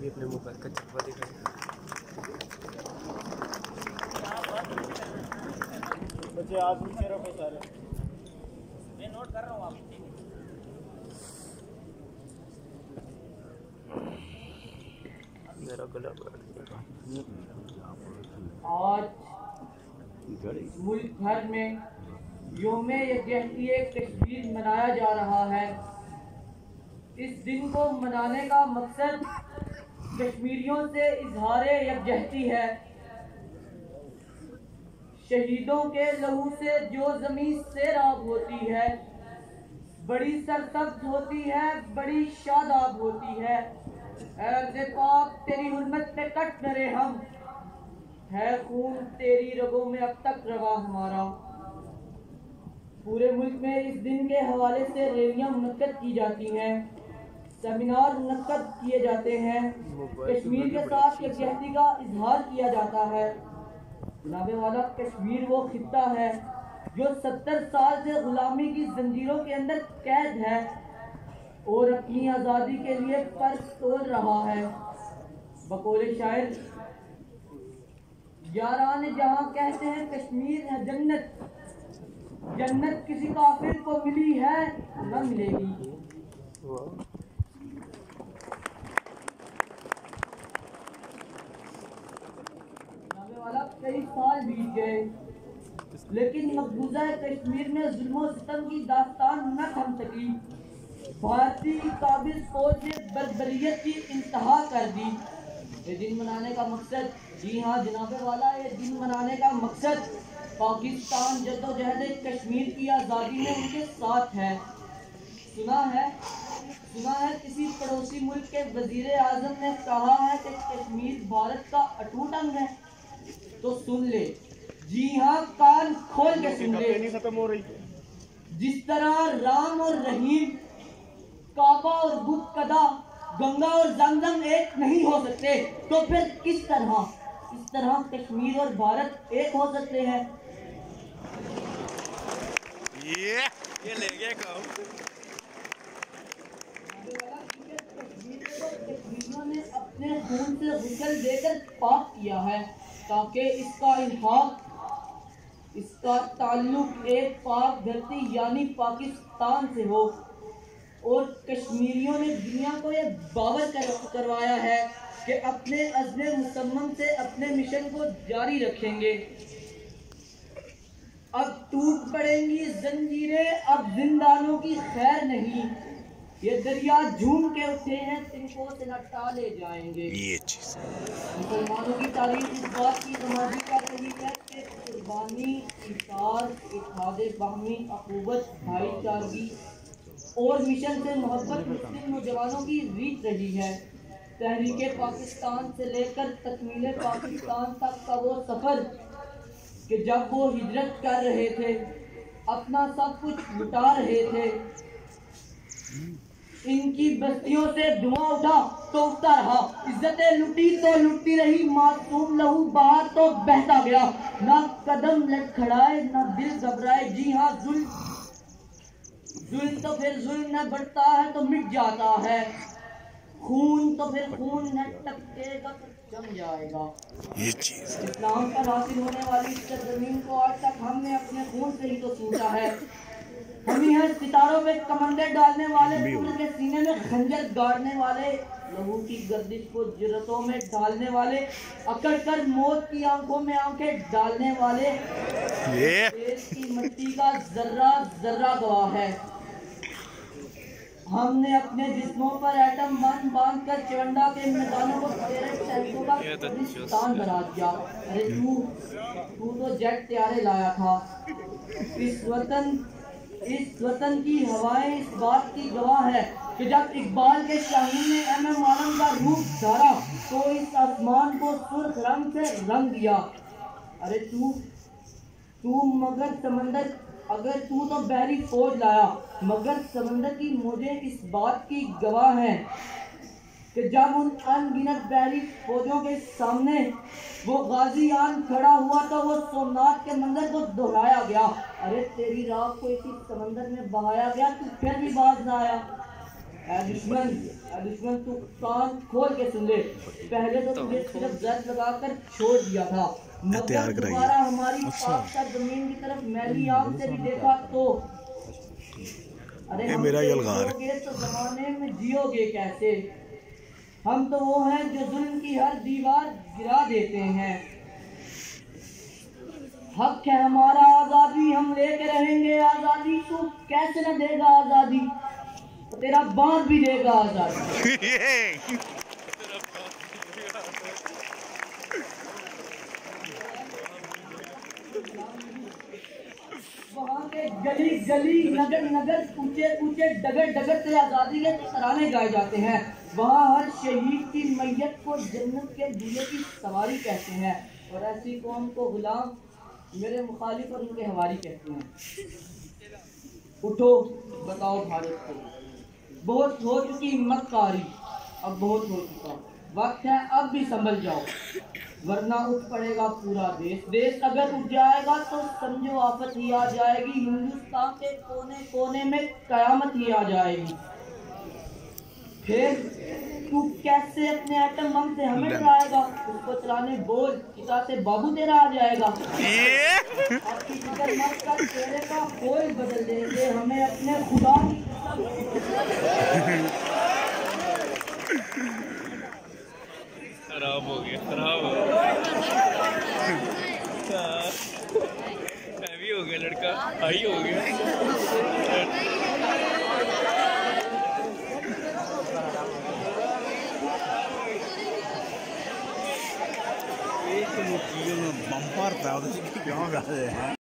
भी अपने मोबाइल का जलवा दिखाएगा। बच्चे आज नीचे रखो सारे, मैं नोट कर रहा हूँ। आप मेरा गला आज मुल्क भर में यौम-ए-यकजहती कश्मीर मनाया जा रहा है। इस दिन को मनाने का मकसद कश्मीरियों से इजहार यकजहती है। शहीदों के लहू से जो ज़मीन सैराब होती है, बड़ी सरसब्ज होती है, बड़ी शादाब होती है। ऐ पाक तेरी हुर्मत पे कट डरे हम, है खून तेरी रगों में अब तक रवा हमारा। पूरे मुल्क में इस दिन के हवाले से रैलियां मुनक्कद की जाती हैं, सेमिनार मुनक्कद किए जाते हैं, कश्मीर के साथ यकजहती का इजहार किया जाता है। जनाबे वाला, कश्मीर वो खित्ता है जो 70 साल से गुलामी की जंजीरों के अंदर कैद है और अपनी आज़ादी के लिए पर तोड़ रहा है। बकौल शायर, यारान जहां कहते हैं कश्मीर है जन्नत, जन्नत किसी काफिर को मिली है न मिलेगी। वाला कई साल बीत गए, लेकिन मकबूजा कश्मीर में जुल्म सितम की दास्तान न थम सकी। भारतीय काबिल फौज ने बर्बरियत की इंतहा कर दी। ये दिन मनाने का मकसद, जी हाँ जनाबे वाला, ये दिन मनाने का मकसद पाकिस्तान जद्दोजहद कश्मीर की आज़ादी में उनके साथ है। सुना है किसी पड़ोसी मुल्क के वजीर आजम ने कहा है कि कश्मीर भारत का अटूट अंग है। तो सुन ले, जी हाँ कान खोल के सुन ले। खत्म हो रही। जिस तरह राम और रहीम, काबा और बुत कदा, गंगा और जमजम एक नहीं हो सकते, तो फिर किस तरह कश्मीर और भारत एक हो सकते हैं? ये ले गया काम। कश्मीरियों ने अपने खून से गुसल देकर पाक किया है ताकि इसका इल्हाक, इसका ताल्लुक एक पाक धरती यानी पाकिस्तान से हो। और कश्मीरियों ने दुनिया को यह बावर करवाया है कि अपने अज़्म मुसम्मम से अपने मिशन को जारी रखेंगे। अब टूट पड़ेंगी जंजीरें, अब जिंदानों की खैर नहीं। ये दरिया झूम के उठे हैं, तिनको से न टाले जाएंगे। ये चीज मुसलमानों की तारीफ इस बात की समाजी कर रही है कि कुर्बानी, इतार, इत्तेहाद बाहमी, अखुवत, भाईचारगी और मिशन से मोहब्बत मुस्लिम नौजवानों की रीत रही है। तहरीके पाकिस्तान से लेकर तकमीले पाकिस्तान तक का वो सफ़र कि जब वो हिजरत कर रहे थे, अपना सब कुछ लुटा रहे थे, इनकी बस्तियों से धुआं उठा तो उठता रहा, इज्जतें लुटी तो लुटती रही, मासूम लहू बहा तो बहता गया। ना कदम लड़खड़ाए, ना दिल घबराए। जी हाँ, जुल्म तो फिर जुल्म न बढ़ता है तो मिट जाता है, खून तो फिर खून न टपकेगा तो जम जाएगा। ये चीज इस्लाम पर हासिल होने वाली इस जमीन को आज तक हमने अपने खून से ही तो सूंचा है। हम ही हैं सितारों में कमंडर डालने वाले, सूरज के सीने में खंजर गाड़ने वाले, लहू की गर्दिश को जुर्रतों में डालने वाले, अकड़ कर मौत की आंखों में आंखें डालने वाले। देश की मिट्टी का जर्रा जर्रा गवाह है। हमने अपने जिस्मों पर एटम बम बांध कर चिवंडा के मैदानों को तेरे सैनिकों का पाकिस्तान बना दिया। अरे तू तो जेट त्यारे लाया था। इस वतन की हवाएं इस बात की गवाह है कि जब इकबाल के शाहीन ने MM आलम का रूप धारा तो इस आसमान को सुर्ख रंग से रंग दिया। अरे तू मगर समंदर, अगर तू तो बहरी फौज लाया, मगर समंदर की मौजें इस बात की गवाह हैं कि जब उन अनगिनत बहरी फौजों के सामने वो गाजी आन खड़ा हुआ तो वो सोमनाथ के मंदिर को दोहराया गया। अरे तेरी राख को इसी समंदर में बहाया गया, तू फिर भी बाज ना आया। दुश्मन तू कान खोल के सुन ले। पहले तो तुझे सिर्फ जर्द लगाकर छोड़ दिया था, मगर दोबारा हमारी पाक जमीन की तरफ मैली आंख से भी देखा तो अरे मेरा यलगार तो जमाने में जियोगे कैसे? हम तो वो हैं जो जुल्म की हर दीवार गिरा देते हैं। हक है हमारा आजादी, हम लेके रहेंगे आजादी। तू कैसे न देगा आजादी, तो तेरा बाप भी देगा आजादी। वहाँ के गली गली नगर नगर ऊंचे ऊंचे डगर डगर से आजादी के तराने गाए जाते हैं। वहाँ हर शहीद की मैयत को जन्नत के दूल्हे की सवारी कहते हैं, और ऐसी कौम को गुलाम मेरे मुखालिफ और उनके हवारी कहते हैं। उठो बताओ भारत को, बहुत हो चुकी मक्कारी, अब बहुत हो चुका, वक्त है अब भी संभल जाओ, वरना उठ पड़ेगा पूरा देश। देश अगर उठ जाएगा तो समझो आफत ही आ जाएगी, हिंदुस्तान के कोने कोने में कयामत ही आ जाएगी। फिर तू कैसे अपने आइटम बम से हमें डराएगा? उसको चलाने बोल, पिता से बाबू तेरा आ जाएगा। आपकी फिक्र मत कर, चेहरे का कोई बदल देंगे, हमें अपने खुदा की खराब हो गया, खराब हो गया, हैवी हो गया लड़का, हाई हो गया। बम्पर था, क्यों